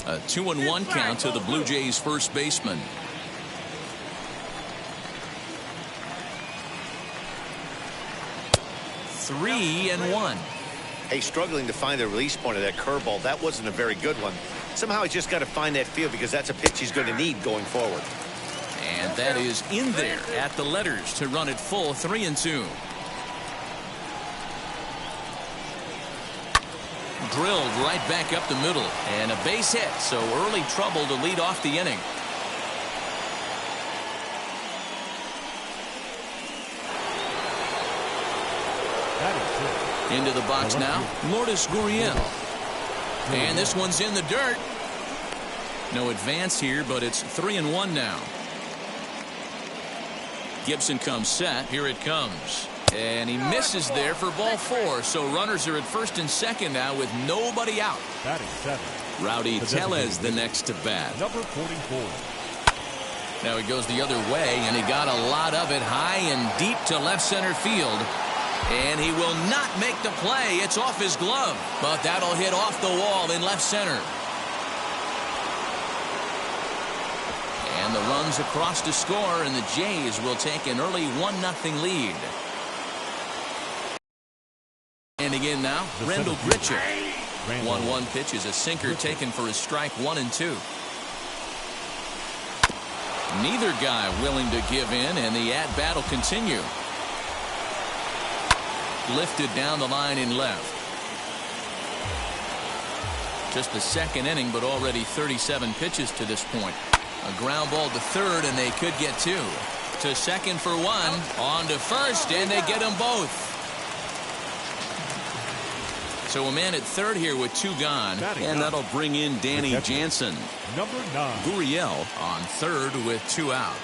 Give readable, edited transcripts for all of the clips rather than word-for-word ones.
A 2-1 count to the Blue Jays first baseman. Three and one. Hey, struggling to find the release point of that curveball. That wasn't a very good one. Somehow he's just got to find that field because that's a pitch he's going to need going forward. And that is in there at the letters to run it full 3-2. Drilled right back up the middle and a base hit, so early trouble to lead off the inning. Into the box now, Lourdes Gurriel. And this one's in the dirt. No advance here, but it's 3-1 now. Gibson comes set. Here it comes. And he misses there for ball 4. So runners are at first and second now with nobody out. Rowdy Tellez the next to bat. Number 44. Now he goes the other way, and he got a lot of it high and deep to left center field. And he will not make the play. It's off his glove, but that'll hit off the wall in left center. And the runs across to score, and the Jays will take an early 1-0 lead. And again now, Randall Grichuk. 1-1 pitch is a sinker taken for a strike 1-2. Neither guy willing to give in, and the at-bat will continue. Lifted down the line in left. Just the second inning, but already 37 pitches to this point. A ground ball to third, and they could get 2. To second for 1. On to first, and they get them both. So a man at third here with 2 gone, and that'll bring in Danny Jansen. Number 9. Gurriel on third with 2 out.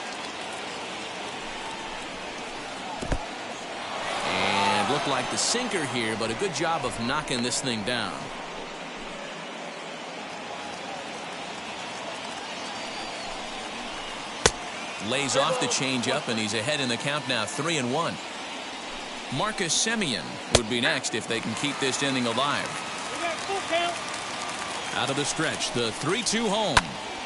And looked like the sinker here, but a good job of knocking this thing down. Lays off the changeup, and he's ahead in the count now, 3-1. Marcus Semien would be next if they can keep this inning alive. Out of the stretch, the 3-2 home.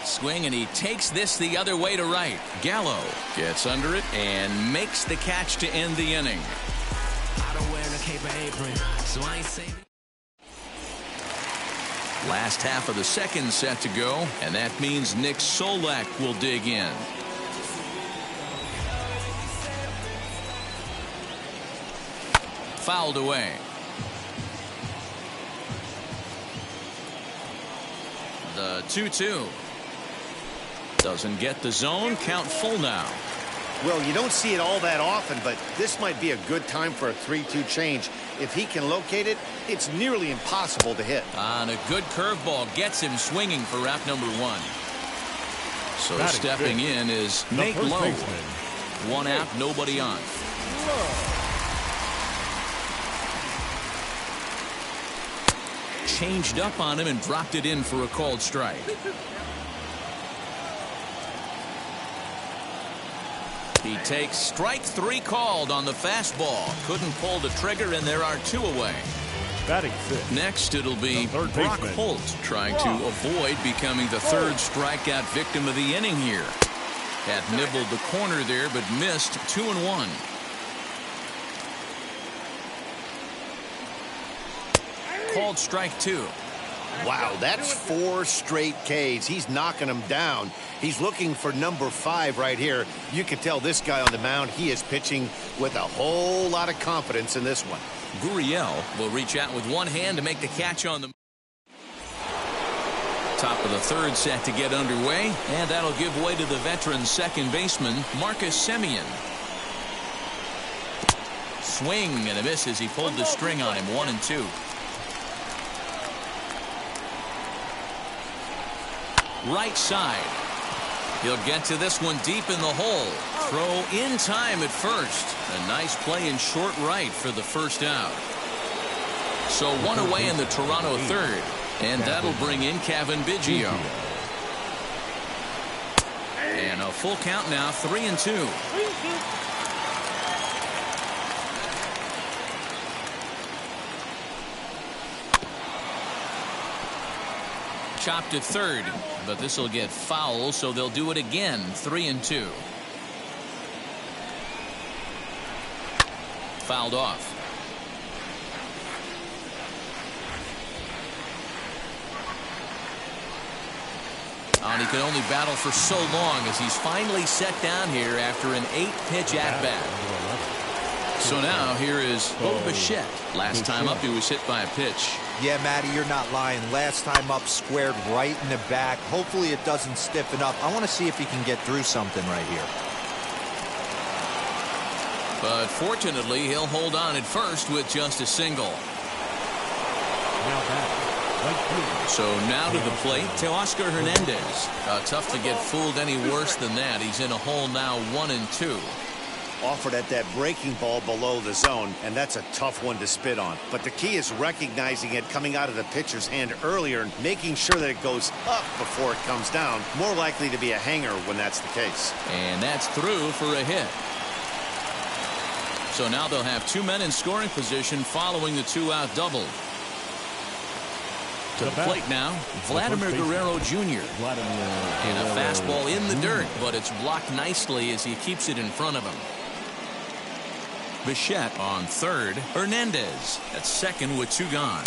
Swing, and he takes this the other way to right. Gallo gets under it and makes the catch to end the inning. Last half of the second set to go, and that means Nick Solak will dig in. Fouled away. The 2-2. Doesn't get the zone. Count full now. Well, you don't see it all that often, but this might be a good time for a 3-2 change. If he can locate it, it's nearly impossible to hit. On a good curveball gets him swinging for wrap number 1. So stepping in is Nate Lowe. 1 out, nobody on. Changed up on him and dropped it in for a called strike. He takes strike 3 called on the fastball. Couldn't pull the trigger, and there are 2 away. Batting fifth. Next, it'll be Brock Holt trying to avoid becoming the 3rd strikeout victim of the inning here. Had nibbled the corner there, but missed 2-1. Called strike 2. Wow, that's 4 straight Ks. He's knocking them down. He's looking for number 5 right here. You can tell this guy on the mound, he is pitching with a whole lot of confidence in this one. Gurriel will reach out with one hand to make the catch on the top of the 3rd set to get underway, and that'll give way to the veteran second baseman Marcus Semien. Swing and a miss as he pulled the string on him. 1-2. Right side. He'll get to this one deep in the hole. Throw in time at first. A nice play in short right for the first out. So 1 away in the Toronto 3rd. And that'll bring in Cavan Biggio. And a full count now, 3-2. chopped at third, but this will get foul, so they'll do it again. 3-2. Fouled off. And he can only battle for so long as he's finally set down here after an 8-pitch at-bat. So now here is Bo Bichette. Last time up he was hit by a pitch. Yeah, Matty, you're not lying. Last time up squared right in the back. Hopefully it doesn't stiffen up. I want to see if he can get through something right here. But fortunately he'll hold on at first with just a single. So now to the plate, Teoscar Hernandez. Tough to get fooled any worse than that. He's in a hole now, 1-2. Offered at that breaking ball below the zone, and that's a tough one to spit on. But the key is recognizing it coming out of the pitcher's hand earlier and making sure that it goes up before it comes down. More likely to be a hanger when that's the case. And that's through for a hit. So now they'll have 2 men in scoring position following the 2-out double. To the plate now, Vladimir Guerrero Jr. And a fastball in the dirt, but it's blocked nicely as he keeps it in front of him. Bichette on third. Hernandez at second with 2 gone.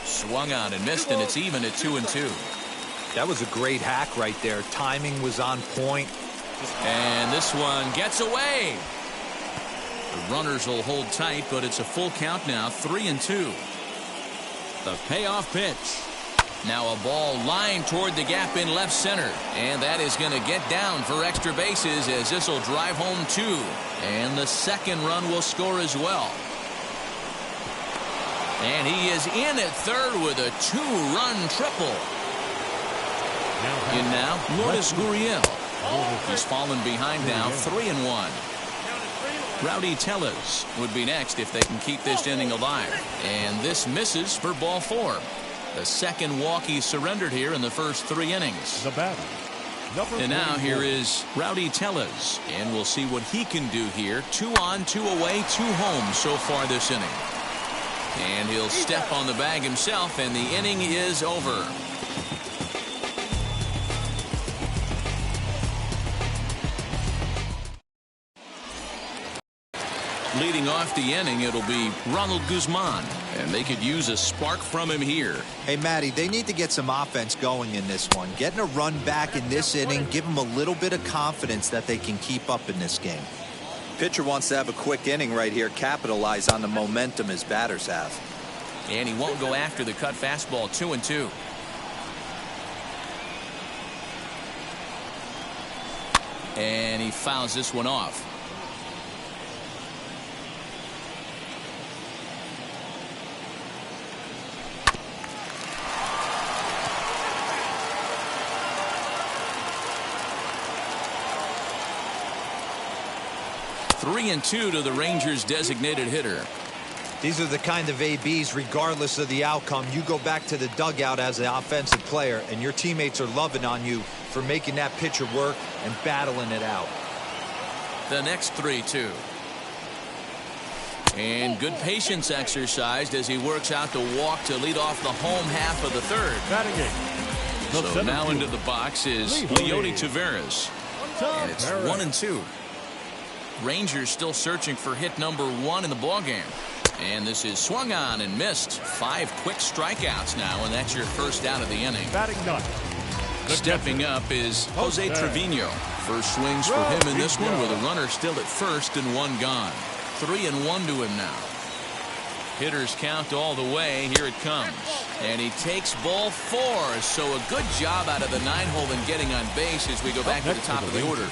Swung on and missed, and it's even at 2-2. That was a great hack right there. Timing was on point. And this one gets away. The runners will hold tight, but it's a full count now, 3-2. The payoff pitch. Now a ball lined toward the gap in left center. And that is going to get down for extra bases as this will drive home 2. And the second run will score as well. And he is in at third with a 2-run triple. In now, Lourdes Gurriel. He's fallen behind now, 3-1. Rowdy Tellez would be next if they can keep this inning alive. And this misses for ball 4. The second walk he surrendered here in the first 3 innings. The batter, and now here is Rowdy Tellez. And we'll see what he can do here. 2 on, 2 away, 2 home so far this inning. And he'll step on the bag himself, and the inning is over. Leading off the inning, it'll be Ronald Guzman, and they could use a spark from him here. Hey, Matty, they need to get some offense going in this one. Getting a run back in this inning, give them a little bit of confidence that they can keep up in this game. Pitcher wants to have a quick inning right here, capitalize on the momentum his batters have. And he won't go after the cut fastball. 2-2. And he fouls this one off. Three and 2 to the Rangers designated hitter. These are the kind of ABs, regardless of the outcome, you go back to the dugout as an offensive player and your teammates are loving on you for making that pitcher work and battling it out. The next 3-2. And good patience exercised as he works out the walk to lead off the home half of the third. Batting eighth. So now into the box is Leody Taveras. And it's 1-2. Rangers still searching for hit number 1 in the ballgame. And this is swung on and missed. 5 quick strikeouts now, and that's your first out of the inning. Batting ninth. Stepping up is Jose Trevino. First swings for him in this one with a runner still at first and 1 gone. 3-1 to him now. Hitters count all the way. Here it comes. And he takes ball 4. So a good job out of the 9-hole in getting on base as we go back to the top of the order.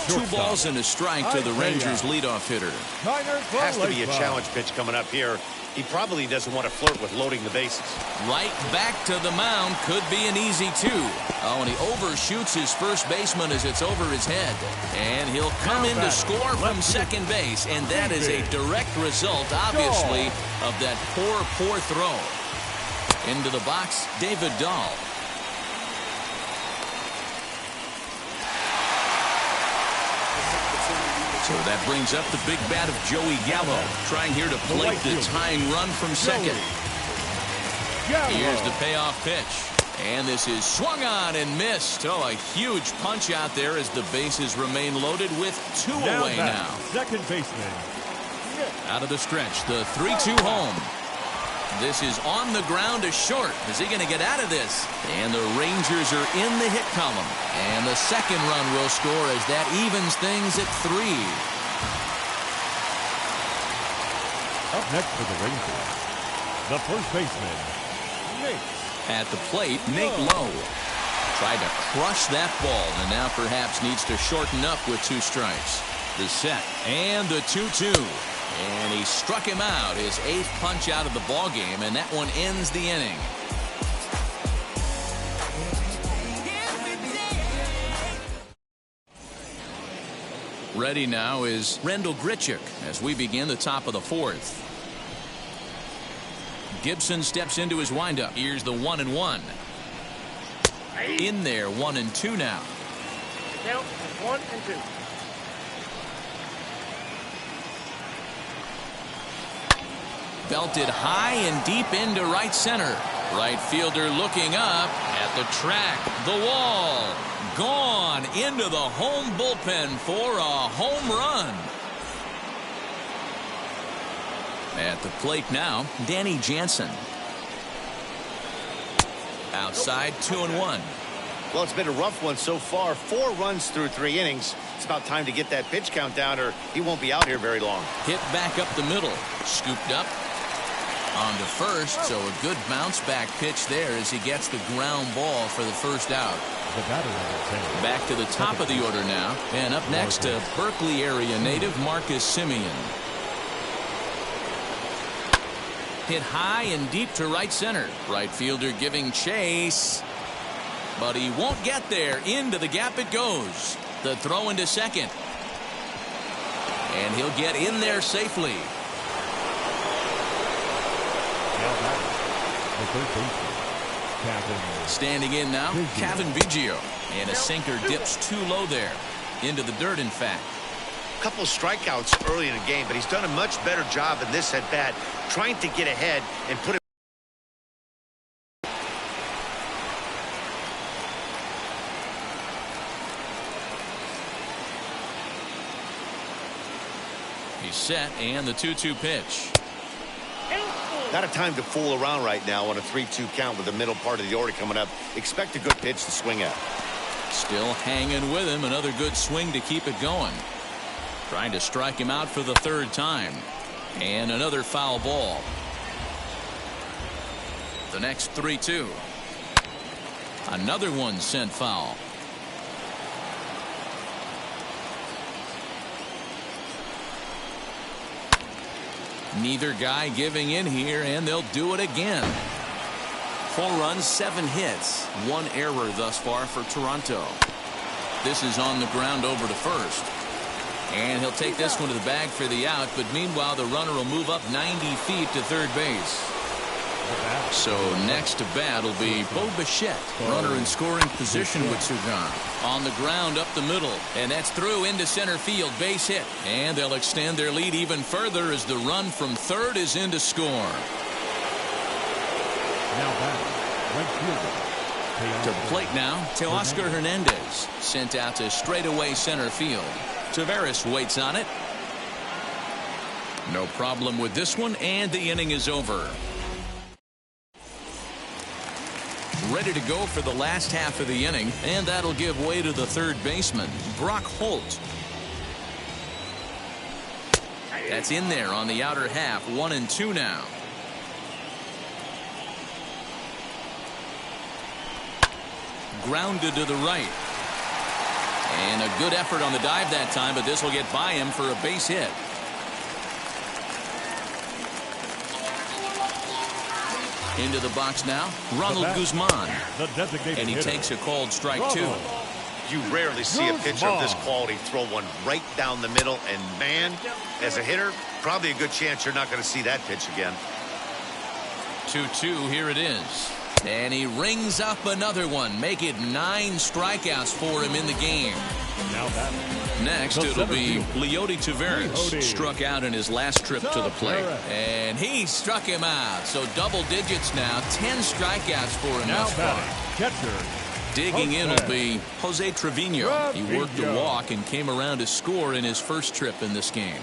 2 balls and a strike to the Rangers leadoff hitter. Has to be a challenge pitch coming up here. He probably doesn't want to flirt with loading the bases. Right back to the mound. Could be an easy 2. Oh, and he overshoots his first baseman as it's over his head. And he'll come in to score from second base. And that is a direct result, obviously, of that poor throw. Into the box, David Dahl. So that brings up the big bat of Joey Gallo, trying here to plate the tying run from second. Here's the payoff pitch. And this is swung on and missed. Oh, a huge punch out there as the bases remain loaded with 2 away now. Second baseman. Out of the stretch, the 3-2 home. This is on the ground to short. Is he going to get out of this? And the Rangers are in the hit column. And the second run will score as that evens things at 3. Up next for the Rangers, the first baseman, Nate. At the plate, Nate Lowe tried to crush that ball and now perhaps needs to shorten up with 2 strikes. The set and the 2-2. And he struck him out, his 8th punch out of the ball game, and that one ends the inning. Ready now is Randal Grichuk as we begin the top of the 4th. Gibson steps into his windup. Here's the 1-1. In there, 1-2 now. Count 1-2. Belted high and deep into right center. Right fielder looking up at the track. The wall. Gone into the home bullpen for a home run. At the plate now, Danny Jansen. Outside, 2-1. Well, it's been a rough one so far. 4 runs through 3 innings. It's about time to get that pitch count down or he won't be out here very long. Hit back up the middle. Scooped up. On to first, so a good bounce back pitch there as he gets the ground ball for the first out. Back to the top of the order now, and up next to Berkeley area native Marcus Semien. Hit high and deep to right center. Right fielder giving chase, but he won't get there. Into the gap it goes. The throw into second, and he'll get in there safely. Standing in now, Cavan Biggio. And a sinker dips too low there. Into the dirt, in fact. A couple of strikeouts early in the game, but he's done a much better job in this at-bat, trying to get ahead and put it. He's set, and the 2-2 pitch. Not a time to fool around right now on a 3-2 count with the middle part of the order coming up. Expect a good pitch to swing at. Still hanging with him. Another good swing to keep it going. Trying to strike him out for the 3rd time. And another foul ball. The next 3-2. Another one sent foul. Neither guy giving in here, and they'll do it again. 4 runs, 7 hits, 1 error thus far for Toronto. This is on the ground over to first. And he'll take this one to the bag for the out, but meanwhile the runner will move up 90 feet to third base. So next to bat will be Bo Bichette, runner in scoring position with Sugan. On the ground up the middle, and that's through into center field, base hit. And they'll extend their lead even further as the run from third is in to score. Now back, right fielder. To the plate now, Teoscar Hernandez, sent out to straightaway center field. Taveras waits on it. No problem with this one, and the inning is over. Ready to go for the last half of the inning, and that'll give way to the third baseman, Brock Holt. That's in there on the outer half, 1-2 now. Grounded to the right. And a good effort on the dive that time, but this will get by him for a base hit. Into the box now, Ronald Guzman. And he takes a called strike 2. You rarely see a pitcher of this quality throw one right down the middle, and man, as a hitter, probably a good chance you're not going to see that pitch again. 2-2, here it is. And he rings up another one. Make it 9 strikeouts for him in the game. Now batting. Next, The it'll center be fielder. Leody Taveras. Leody. Struck out in his last trip to the plate. Taveras. And he struck him out. So double digits now. 10 strikeouts for him Now thus far. batting. Catcher. Digging in will Jose. be Jose Trevino. He worked a Trevino. walk and came around to score in his first trip in this game.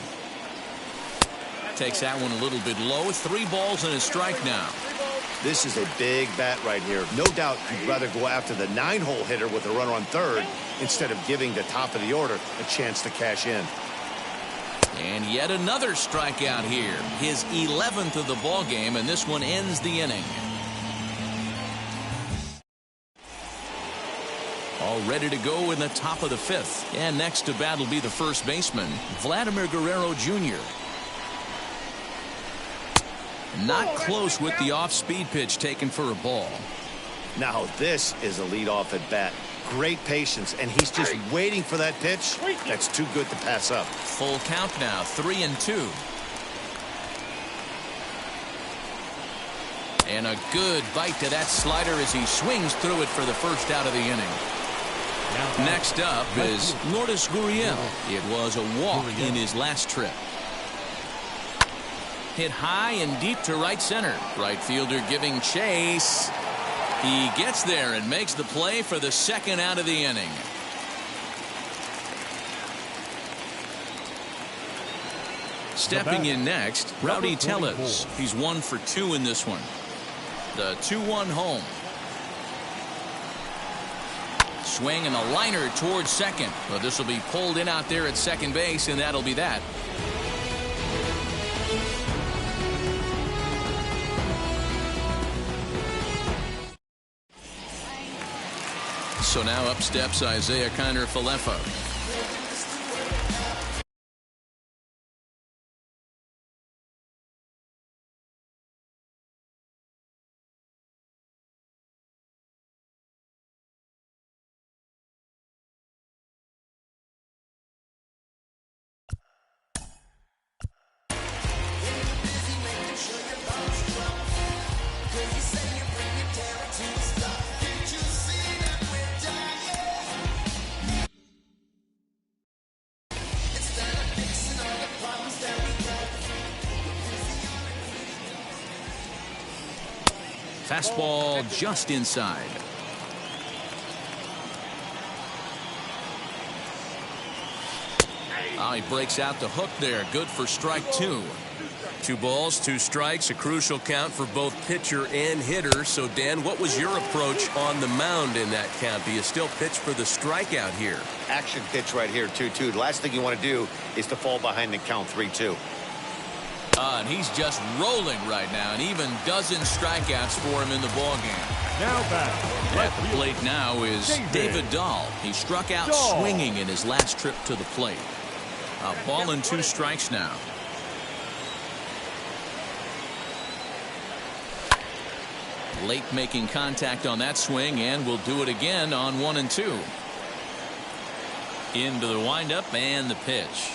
Takes that one a little bit low. 3 balls and a strike now. This is a big bat right here. No doubt you'd rather go after the 9-hole hitter with a runner on third instead of giving the top of the order a chance to cash in. And yet another strikeout here. His 11th of the ball game, and this one ends the inning. All ready to go in the top of the 5th. And next to bat will be the first baseman, Vladimir Guerrero Jr. Not close with the off-speed pitch taken for a ball. Now this is a leadoff at bat. Great patience, and he's just waiting for that pitch. That's too good to pass up. Full count now, 3-2. And a good bite to that slider as he swings through it for the first out of the inning. Next up is Lourdes Gurriel. It was a walk in his last trip. Hit high and deep to right center. Right fielder giving chase. He gets there and makes the play for the second out of the inning. Stepping in next, Rowdy Tellez. He's 1 for 2 in this one. The 2-1 home. Swing and a liner towards second. But this will be pulled in out there at second base, and that'll be that. So now up steps Isaiah Kiner-Falefa. Fastball just inside. He breaks out the hook there. Good for strike 2. 2 balls, 2 strikes, a crucial count for both pitcher and hitter. So, Dan, what was your approach on the mound in that count? Do you still pitch for the strikeout here? Action pitch right here, 2-2. The last thing you want to do is to fall behind the count 3-2. And he's just rolling right now, and even dozen strikeouts for him in the ball game. Now batting. At the plate now is David Dahl. He struck out swinging in his last trip to the plate. A ball and 2 strikes now. Late making contact on that swing, and will do it again on 1-2. Into the windup and the pitch.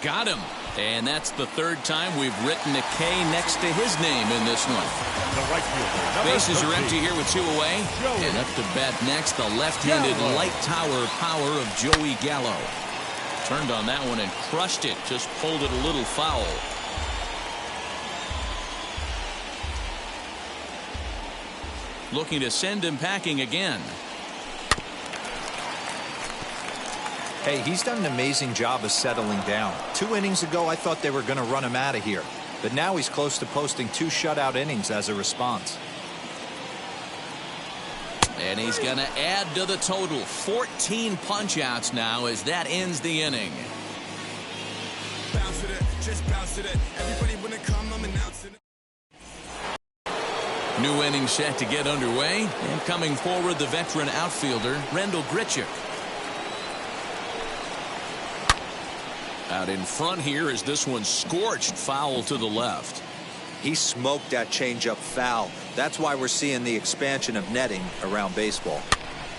Got him. And that's the 3rd time we've written a K next to his name in this one. The right fielder. Bases are empty here with 2 away. And up to bat next, the left-handed light tower power of Joey Gallo. Turned on that one and crushed it. Just pulled it a little foul. Looking to send him packing again. Hey, he's done an amazing job of settling down. 2 innings ago, I thought they were going to run him out of here. But now he's close to posting 2 shutout innings as a response. And he's going to add to the total. 14 punch-outs now as that ends the inning. Bounce with it, just bounce with it. Everybody when it come, I'm announcing it. New inning set to get underway. And coming forward, the veteran outfielder, Randal Grichuk. Out in front here is this one scorched foul to the left. He smoked that changeup foul. That's why we're seeing the expansion of netting around baseball.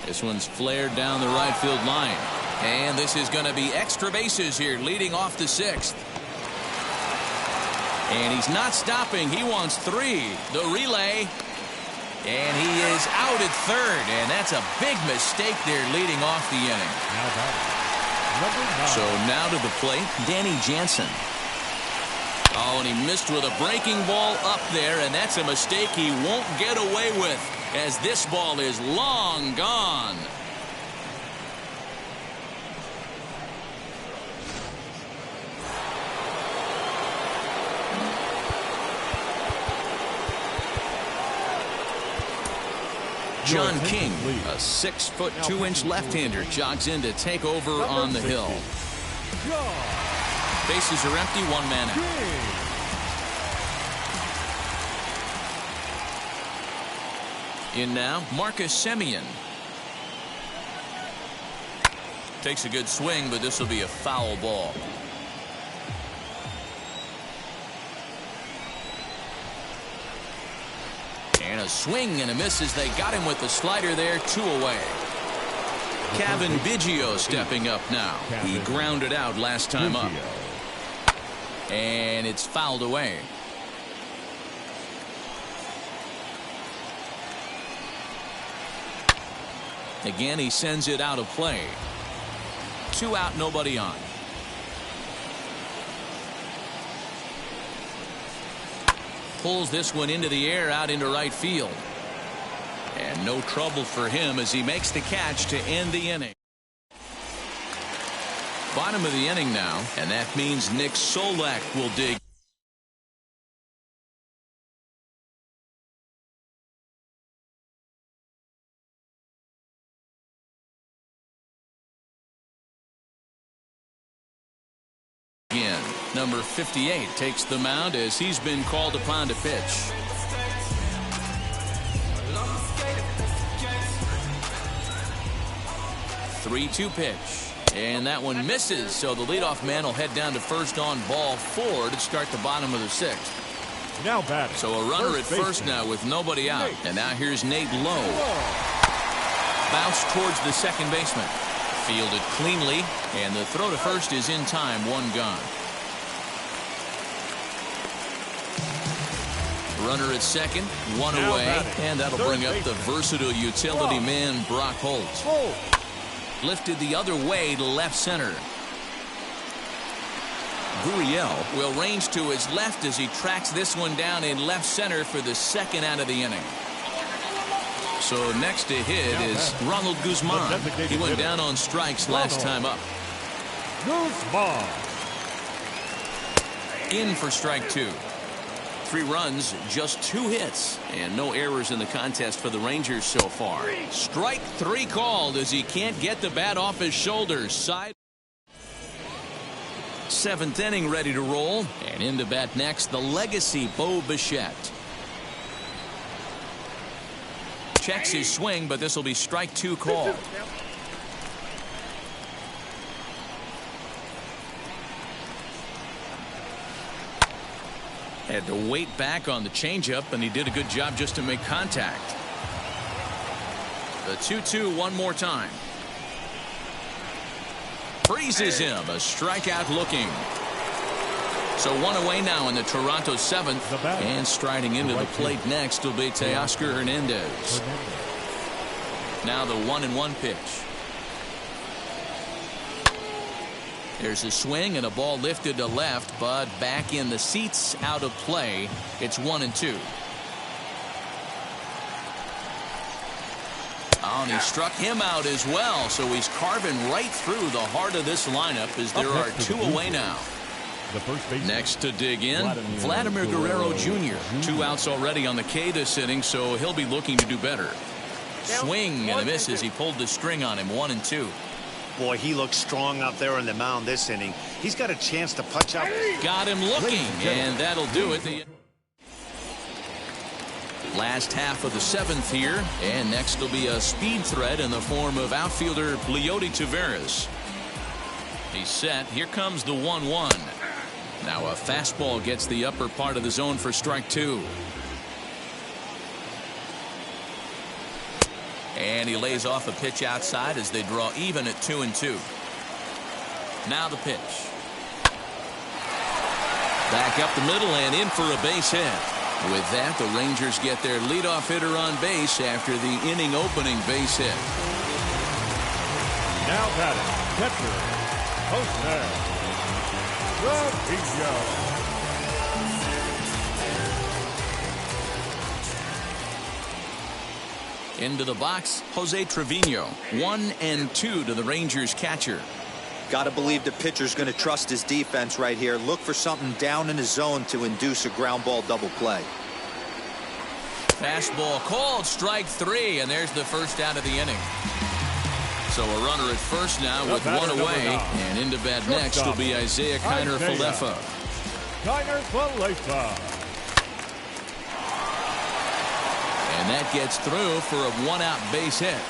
This one's flared down the right field line. And this is going to be extra bases here leading off the 6th. And he's not stopping. He wants 3. The relay. And he is out at 3rd. And that's a big mistake there leading off the inning. Now batting. Number 9. So now to the plate, Danny Jansen. Oh, and he missed with a breaking ball up there, and that's a mistake he won't get away with, as this ball is long gone. John King, a 6'2" left-hander, jogs in to take over on the hill. Bases are empty, one man out. In now, Marcus Semien. Takes a good swing, but this will be a foul ball. And a swing and a miss as they got him with the slider there, 2 away. Cavan Biggio stepping up now. He grounded out last time up. And it's fouled away. Again, he sends it out of play. 2 out, nobody on. Pulls this one into the air out into right field. And no trouble for him as he makes the catch to end the inning. Bottom of the inning now, and that means Nick Solak will dig. Again, number 58 takes the mound as he's been called upon to pitch. Three-two pitch. And that one misses, so the leadoff man will head down to first on ball 4 to start the bottom of the 6th. Now batting. So a runner at first now with nobody out. And now here's Nate Lowe. Bounce towards the second baseman. Fielded cleanly, and the throw to first is in time, 1 gone. Runner at second, 1 away, and that'll bring up the versatile utility man Brock Holt. Lifted the other way to left center. Gurriel will range to his left as he tracks this one down in left center for the second out of the inning. So next to hit is Ronald Guzman. He went down on strikes last time up. Guzman. In for strike 2. 3 runs, just 2 hits, and no errors in the contest for the Rangers so far. Strike 3 called as he can't get the bat off his shoulders. Side. 7th inning ready to roll, and in to bat next, the legacy Bo Bichette. Checks his swing, but this will be strike 2 called. Had to wait back on the changeup, and he did a good job just to make contact. The 2-2 one more time. Freezes him. A strikeout looking. So 1 away now in the Toronto 7th. And striding into the plate next will be Teoscar Hernandez. Now the 1-1 pitch. There's a swing and a ball lifted to left, but back in the seats, out of play. It's 1-2. Oh, and he struck him out as well, so he's carving right through the heart of this lineup as there are 2 away now. Next to dig in, Vladimir Guerrero Jr. 2 outs already on the K this inning, so he'll be looking to do better. Swing and a miss as he pulled the string on him, 1-2. Boy, he looks strong out there on the mound this inning. He's got a chance to punch out. Got him looking, and that'll do it. The last half of the 7th here, and next will be a speed threat in the form of outfielder Leody Taveras. He's set. Here comes the 1-1. Now a fastball gets the upper part of the zone for strike 2. And he lays off a pitch outside as they draw even at 2-2. Now the pitch. Back up the middle and in for a base hit. With that, the Rangers get their leadoff hitter on base after the inning opening base hit. Now batting, catcher Jose Trevino. Into the box, Jose Trevino. 1-2 to the Rangers catcher. Got to believe the pitcher's going to trust his defense right here. Look for something down in his zone to induce a ground ball double play. Fastball called, strike 3, and there's the first out of the inning. So a runner at first now with one away, and into bat next will be Isaiah Kiner-Falefa. Kiner-Falefa. And that gets through for a 1-out base hit.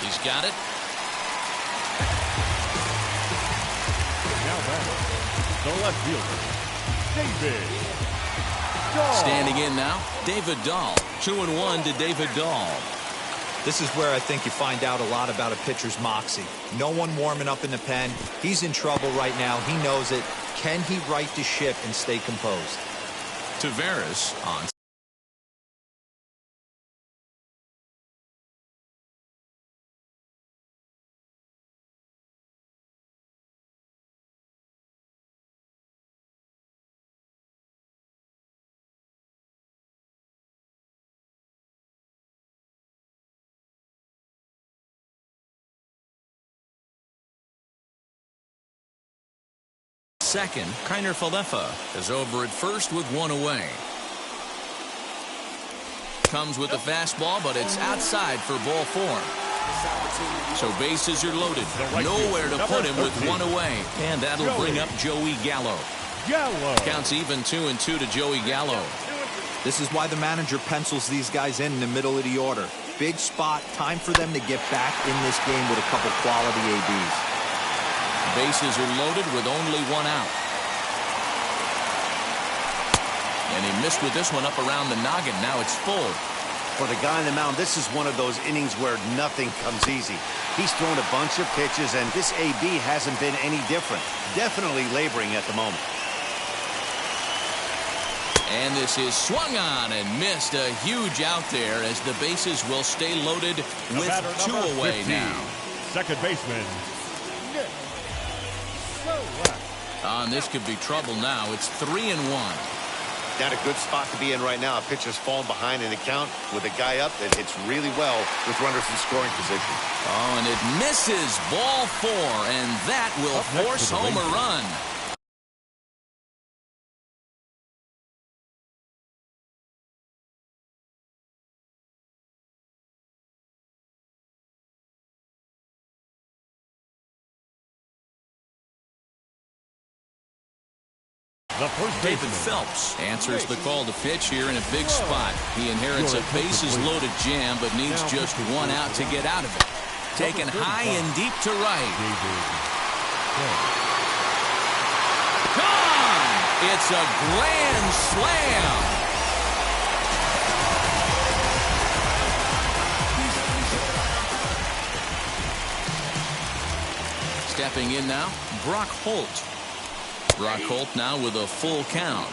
He's got it. Now back, the left fielder, David Dahl. Standing in now, David Dahl. 2-1 to David Dahl. This is where I think you find out a lot about a pitcher's moxie. No one warming up in the pen. He's in trouble right now. He knows it. Can he right the ship and stay composed? Taveras on. Second, Kiner-Falefa is over at first with one away. Comes with the fastball, but it's outside for ball 4. So bases are loaded. Nowhere to put him with one away. And that'll bring up Joey Gallo. Counts even 2-2 to Joey Gallo. This is why the manager pencils these guys in the middle of the order. Big spot, time for them to get back in this game with a couple quality ABs. Bases are loaded with only one out. And he missed with this one up around the noggin. Now it's full. For the guy on the mound, this is one of those innings where nothing comes easy. He's thrown a bunch of pitches, and this AB hasn't been any different. Definitely laboring at the moment. And this is swung on and missed. A huge out there as the bases will stay loaded with 2 away 50, now. second baseman, Nick Solak. This could be trouble now. It's 3-1. Not a good spot to be in right now. A pitcher's falling behind in the count with a guy up that hits really well with runners in scoring position. Oh, and it misses. Ball 4, and that will force home a run. David Phelps answers the call to pitch here in a big spot. He inherits a bases-loaded jam, but needs just one out to get out of it. Taken high and deep to right. Gone! It's a grand slam. Stepping in now, Brock Holt. Brock Holt now with a full count.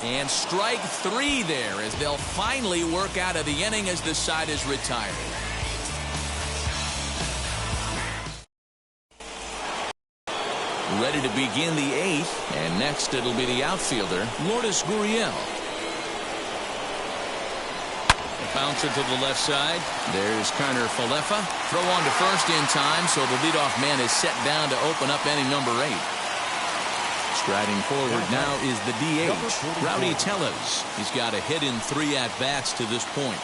And strike 3 there as they'll finally work out of the inning as the side is retired. Ready to begin the 8th, and next it'll be the outfielder, Lourdes Gurriel. Bounce it to the left side. There's Kiner-Falefa. Throw on to first in time, so the leadoff man is set down to open up inning number 8. Striding forward now is the DH, Rowdy Tellez. He's got a hit in 3 at-bats to this point.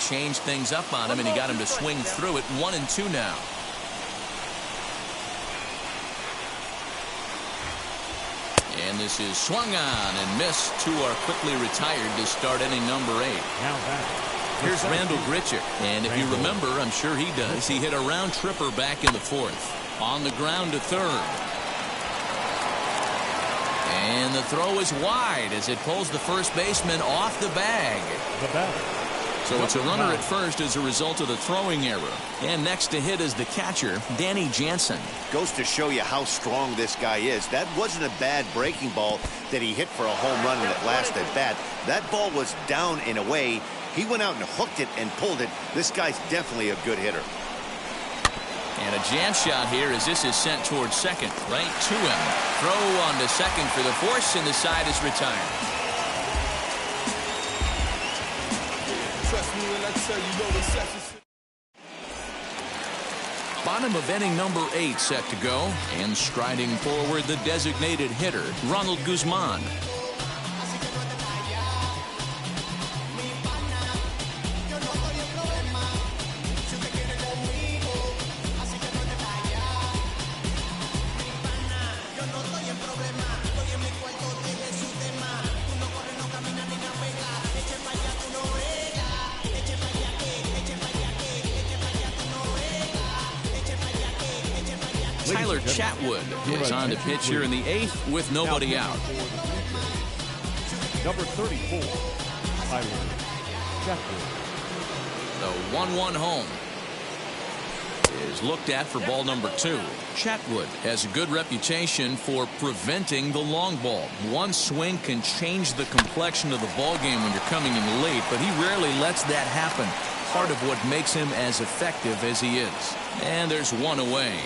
Changed things up on him, and he got him to swing through it. 1-2 now. And this is swung on and missed. 2 are quickly retired to start inning number 8. Here's Randall Grichuk. And if you remember, I'm sure he does, he hit a round tripper back in the 4th. On the ground to 3rd. And the throw is wide as it pulls the first baseman off the bag. The batter, So it's a runner at first as a result of the throwing error. And next to hit is the catcher, Danny Jansen. Goes to show you how strong this guy is. That wasn't a bad breaking ball that he hit for a home run in that last at bat. That ball was down in a way. He went out and hooked it and pulled it. This guy's definitely a good hitter. And a jam shot here as this is sent towards second, right to him. Throw on to second for the force, and the side is retired. Trust me when I tell you, no exceptions. Bottom of inning number 8 set to go, and striding forward the designated hitter, Ronald Guzman. Tyler Chatwood is on to pitch here in the 8th with nobody out. Number 34, Tyler Chatwood. The 1-1 home is looked at for ball number 2. Chatwood has a good reputation for preventing the long ball. One swing can change the complexion of the ball game when you're coming in late, but he rarely lets that happen. Part of what makes him as effective as he is. And there's one away.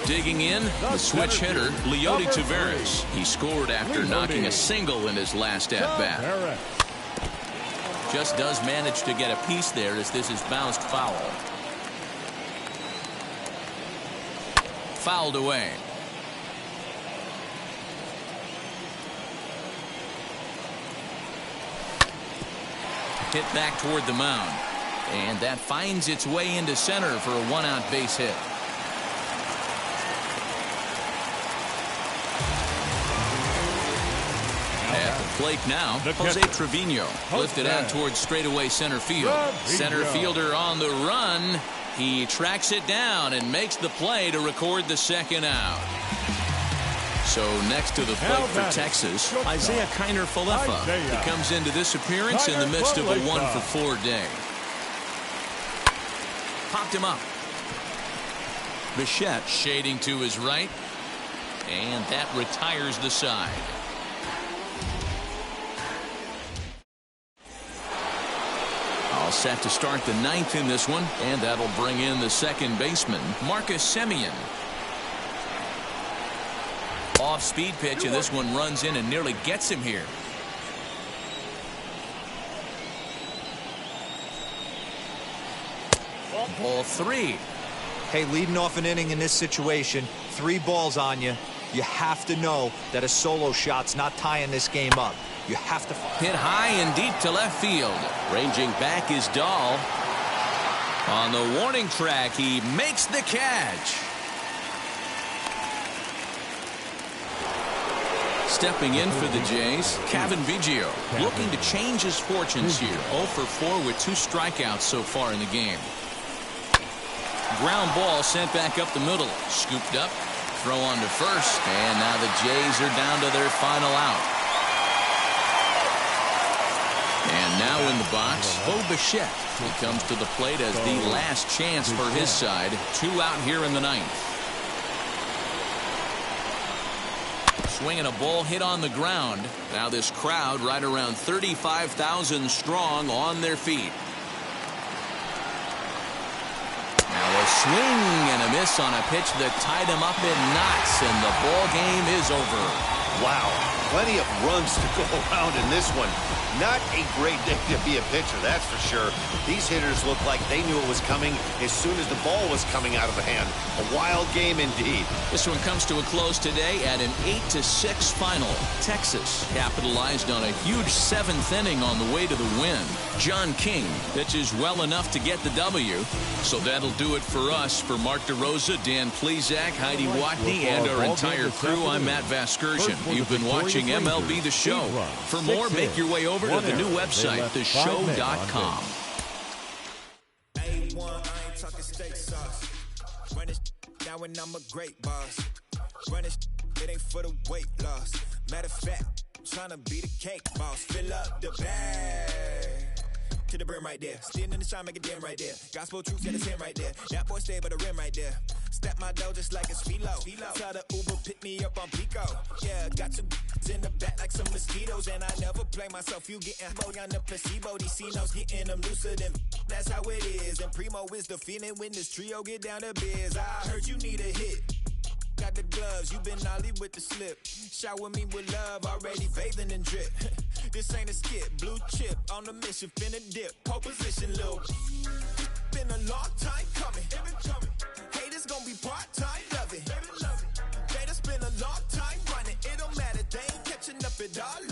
Digging in, the switch hitter, Leody Taveras. He scored after knocking a single in his last at-bat. Just does manage to get a piece there as this is bounced foul. Fouled away. Hit back toward the mound. And that finds its way into center for a 1-out base hit. At the plate now, Jose Trevino lifted out towards straightaway center field. Center fielder on the run. He tracks it down and makes the play to record the second out. So next to the plate for Texas, Isaiah Kiner Falefa. He comes into this appearance in the midst of a 1-for-4 day. Popped him up. Bichette shading to his right. And that retires the side. All set to start the 9th in this one. And that'll bring in the second baseman, Marcus Semien. Off-speed pitch, and this one runs in and nearly gets him here. Ball 3. Hey, leading off an inning in this situation, 3 balls on you. You have to know that a solo shot's not tying this game up. You have to hit high and deep to left field. Ranging back is Dahl. On the warning track, he makes the catch. Stepping in for the Jays, Cavan Biggio, looking to change his fortunes here. 0 for 4 with 2 strikeouts so far in the game. Ground ball sent back up the middle. Scooped up, throw on to first, and now the Jays are down to their final out. And now in the box, Bo Bichette. He comes to the plate as the last chance for his side. 2 out here in the 9th. Swinging a ball hit on the ground. Now this crowd right around 35,000 strong on their feet. Now a swing and a miss on a pitch that tied him up in knots, and the ball game is over. Wow, plenty of runs to go around in this one. Not a great day to be a pitcher, that's for sure. These hitters look like they knew it was coming as soon as the ball was coming out of the hand. A wild game indeed. This one comes to a close today at an 8-6 final. Texas capitalized on a huge 7th inning on the way to the win. John King pitches well enough to get the W. So that'll do it for us. For Mark DeRosa, Dan Plesac, Heidi Watney, and our entire crew, I'm Matt Vasgersian. You've been watching MLB The Show. For more, make your way over to the new website, theshow.com. A1, I ain't talking steak sauce. Run it now and I'm a great boss. Run it ain't for the weight loss. Matter of fact, I'm trying to be the cake boss. Fill up the bag. to the brim right there. Standing in the shine, make a dim right there. Gospel truth, yeah, the 10 right there. That boy stay by the rim right there. Step my dough just like a Philo. Tell the Uber, pick me up on Pico. Yeah, got some in the back like some mosquitoes. And I never play myself, you getting hold on the placebo. These C-notes getting them looser than that's how it is. And Primo is the feeling when this trio get down to biz. I heard you need a hit. Got the gloves, you been ollie with the slip. Shower me with love, already bathing in drip. This ain't a skip, blue chip on the mission, finna dip. Pole position, little. Been a long time coming. Haters gonna be part-time, love it. They done spend a long time running. It don't matter, they ain't catching up at all.